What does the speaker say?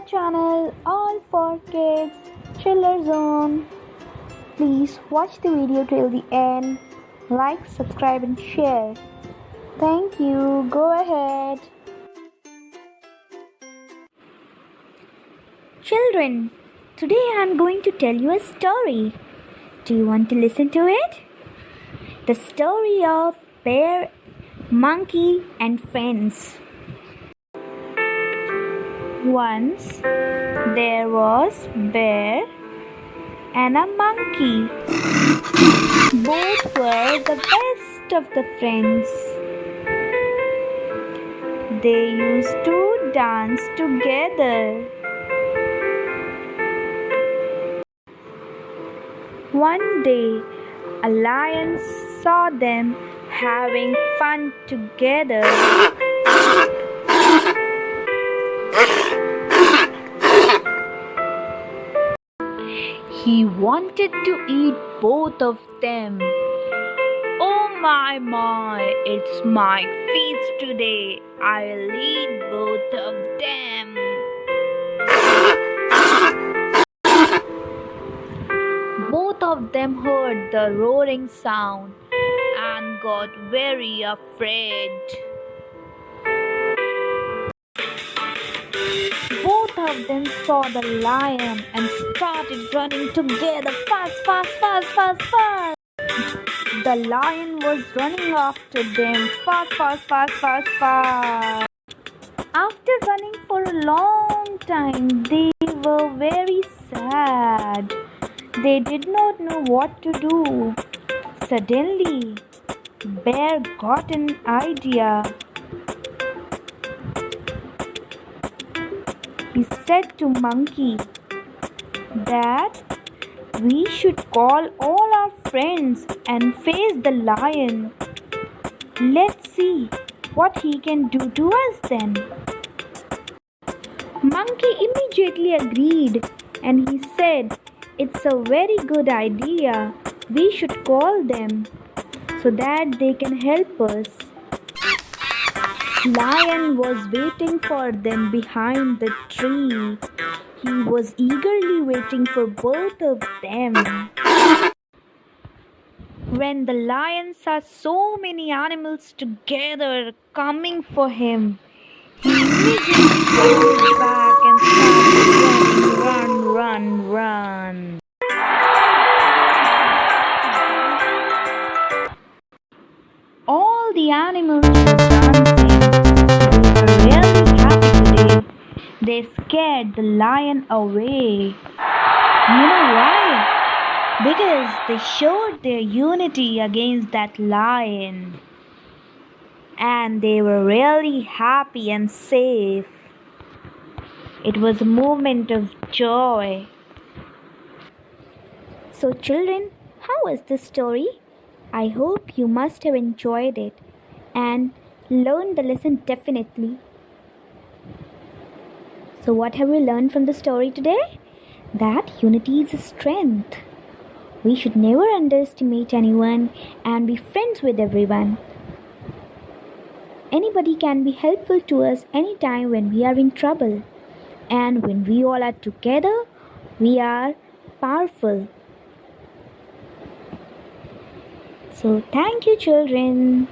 our channel All for Kids Chiller Zone. Please watch the video till the end. Like, subscribe and share. Thank you. Go ahead. Children, today I am going to tell you a story. Do you want to listen to it? The story of Bear, Monkey and Friends. Once there was Bear and a monkey. Both were the best of the friends. They used to dance together. One day, a lion saw them having fun together. He wanted to eat both of them. Oh my, it's my feast today. I'll eat both of them. Both of them heard the roaring sound and got very afraid. Both of them saw the lion and started running together fast. The lion was running after them fast. After running for a long time, they were very sad. They did not know what to do. Suddenly, Bear got an idea. He said to Monkey that we should call all our friends and face the lion. Let's see what he can do to us then. Monkey immediately agreed and he said, "It's a very good idea. We should call them so that they can help us." Lion was waiting for them behind the tree. He was eagerly waiting for both of them. When the lion saw so many animals together coming for him, he immediately turned back and started run. All the animals were dancing. They were really happy today. They scared the lion away. You know why? Because they showed their unity against that lion. And they were really happy and safe. It was a moment of joy. So children, how was this story? I hope you must have enjoyed it and learned the lesson definitely. So what have we learned from the story today? That unity is a strength. We should never underestimate anyone and be friends with everyone. Anybody can be helpful to us anytime when we are in trouble. And when we all are together, we are powerful. So thank you, children.